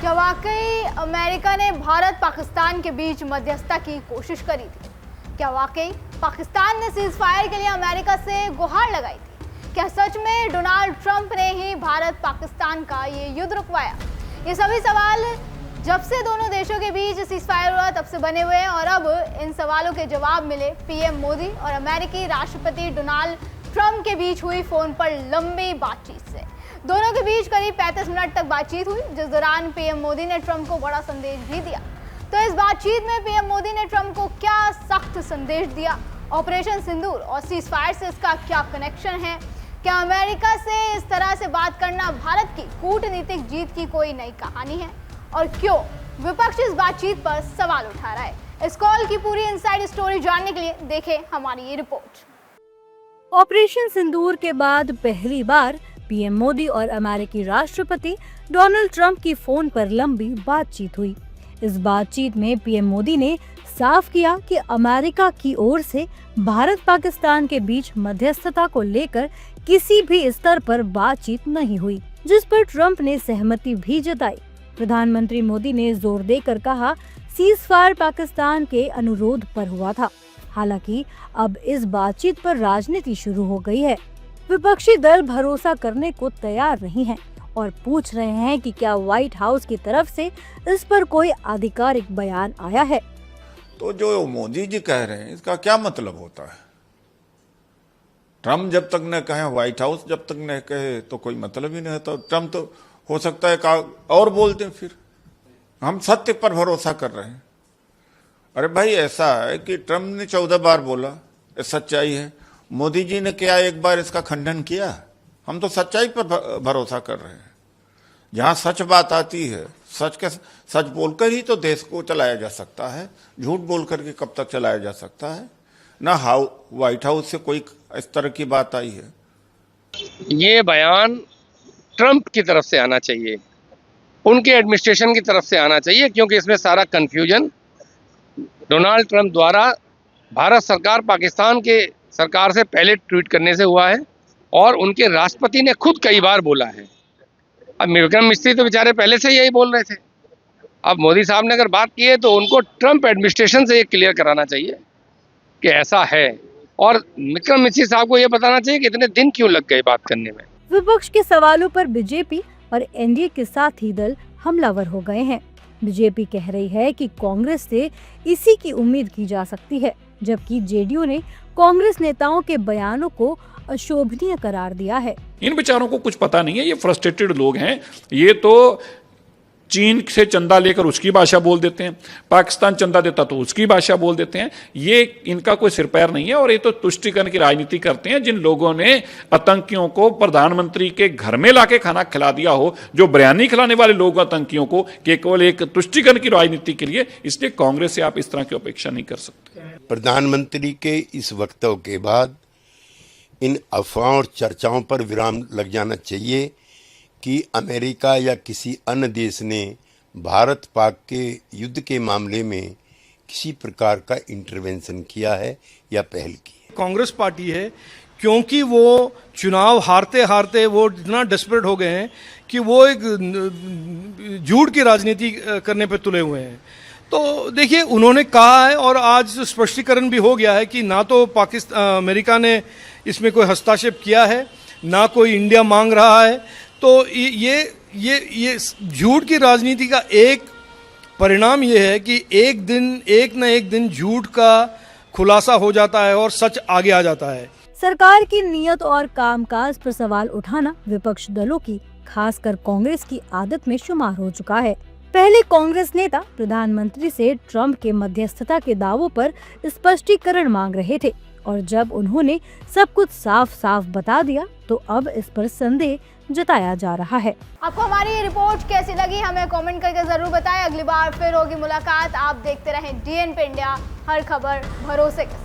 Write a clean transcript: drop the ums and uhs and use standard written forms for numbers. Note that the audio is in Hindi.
क्या वाकई अमेरिका ने भारत पाकिस्तान के बीच मध्यस्थता की कोशिश करी थी? क्या वाकई पाकिस्तान ने सीज फायर के लिए अमेरिका से गुहार लगाई थी? क्या सच में डोनाल्ड ट्रंप ने ही भारत पाकिस्तान का ये युद्ध रुकवाया? ये सभी सवाल जब से दोनों देशों के बीच सीज फायर हुआ तब से बने हुए हैं और अब इन सवालों के जवाब मिले पीएम मोदी और अमेरिकी राष्ट्रपति डोनाल्ड ट्रंप के बीच हुई फोन पर लंबी बातचीत से। दोनों के बीच करीब 35 मिनट तक बातचीत हुई, जिस दौरान पीएम मोदी ने ट्रंप को बड़ा संदेश भी दिया। तो इस बातचीत में पीएम मोदी ने ट्रंप को क्या सख्त संदेश दिया? ऑपरेशन सिंदूर और सीज फायर से इसका क्या कनेक्शन है? क्या अमेरिका से इस तरह से बात करना भारत की कूटनीतिक जीत की कोई नई कहानी है? और क्यों विपक्ष इस बातचीत पर सवाल उठा रहा है? इस कॉल की पूरी इनसाइड स्टोरी जानने के लिए देखें हमारी ये रिपोर्ट। ऑपरेशन सिंदूर के बाद पहली बार पीएम मोदी और अमेरिकी राष्ट्रपति डोनाल्ड ट्रंप की फोन पर लंबी बातचीत हुई। इस बातचीत में पीएम मोदी ने साफ किया कि अमेरिका की ओर से भारत पाकिस्तान के बीच मध्यस्थता को लेकर किसी भी स्तर पर बातचीत नहीं हुई, जिस पर ट्रंप ने सहमति भी जताई। प्रधानमंत्री मोदी ने जोर देकर कहा, सीज फायर पाकिस्तान के अनुरोध पर हुआ था। हालांकि अब इस बातचीत पर राजनीति शुरू हो गई है। विपक्षी दल भरोसा करने को तैयार नहीं है और पूछ रहे हैं कि क्या व्हाइट हाउस की तरफ से इस पर कोई आधिकारिक बयान आया है। तो जो मोदी जी कह रहे हैं इसका क्या मतलब होता है? ट्रम्प जब तक न कहे, व्हाइट हाउस जब तक न कहे तो कोई मतलब ही नहीं होता। ट्रम्प तो हो सकता है और बोलते हैं, फिर हम सत्य पर भरोसा कर रहे हैं। अरे भाई, ऐसा है कि ट्रम्प ने 14 बार बोला ये सच्चाई है, मोदी जी ने क्या एक बार इसका खंडन किया? हम तो सच्चाई पर भरोसा कर रहे हैं। जहां सच बात आती है, सच बोलकर ही तो देश को चलाया जा सकता है। झूठ बोलकर के कब तक चलाया जा सकता है? ना व्हाइट हाउस से कोई इस तरह की बात आई है। ये बयान ट्रंप की तरफ से आना चाहिए, उनके एडमिनिस्ट्रेशन की तरफ से आना चाहिए, क्योंकि इसमें सारा कंफ्यूजन डोनाल्ड ट्रंप द्वारा भारत सरकार पाकिस्तान के सरकार से पहले ट्वीट करने से हुआ है और उनके राष्ट्रपति ने खुद कई बार बोला है। अब विक्रम मिस्त्री तो बेचारे पहले से यही बोल रहे थे। अब मोदी साहब ने अगर बात की है तो उनको ट्रंप एडमिनिस्ट्रेशन से ये क्लियर कराना चाहिए कि ऐसा है, और विक्रम मिस्त्री साहब को ये बताना चाहिए कि इतने दिन क्यों लग गए बात करने में। विपक्ष के सवालों पर बीजेपी और एनडीए के साथी दल हमलावर हो गए हैं। बीजेपी कह रही है कि कांग्रेस से इसी की उम्मीद की जा सकती है, जबकि जेडीयू ने कांग्रेस नेताओं के बयानों को अशोभनीय करार दिया है। इन बेचारों को कुछ पता नहीं है, ये फ्रस्ट्रेटेड लोग हैं। ये तो चीन से चंदा लेकर उसकी भाषा बोल देते हैं, पाकिस्तान चंदा देता तो उसकी भाषा बोल देते हैं। ये इनका कोई सिर पैर नहीं है और ये तो तुष्टीकरण की राजनीति करते हैं। जिन लोगों ने आतंकियों को प्रधानमंत्री के घर में लाके खाना खिला दिया हो, जो बिरयानी खिलाने वाले लोग आतंकियों को, केवल एक तुष्टीकरण की राजनीति के लिए, इसलिए कांग्रेस से आप इस तरह की अपेक्षा नहीं कर सकते। प्रधानमंत्री के इस वक्तव्य के बाद इन अफवाहों और चर्चाओं पर विराम लग जाना चाहिए कि अमेरिका या किसी अन्य देश ने भारत पाक के युद्ध के मामले में किसी प्रकार का इंटरवेंशन किया है या पहल की है। कांग्रेस पार्टी है, क्योंकि वो चुनाव हारते हारते वो इतना डेस्परेट हो गए हैं कि वो एक झूठ की राजनीति करने पे तुले हुए हैं। तो देखिए, उन्होंने कहा है और आज स्पष्टीकरण भी हो गया है कि ना तो अमेरिका ने इसमें कोई हस्तक्षेप किया है, ना कोई इंडिया मांग रहा है। तो ये झूठ की राजनीति का एक परिणाम ये है कि एक न एक दिन झूठ का खुलासा हो जाता है और सच आगे आ जाता है। सरकार की नीयत और कामकाज पर सवाल उठाना विपक्ष दलों की, खासकर कांग्रेस की आदत में शुमार हो चुका है। पहले कांग्रेस नेता प्रधानमंत्री से ट्रंप के मध्यस्थता के दावों पर स्पष्टीकरण मांग रहे थे और जब उन्होंने सब कुछ साफ साफ बता दिया तो अब इस पर संदेह जताया जा रहा है। आपको हमारी ये रिपोर्ट कैसी लगी हमें कमेंट करके जरूर बताएं। अगली बार फिर होगी मुलाकात। आप देखते रहें DN पे इंडिया, हर खबर भरोसे के साथ।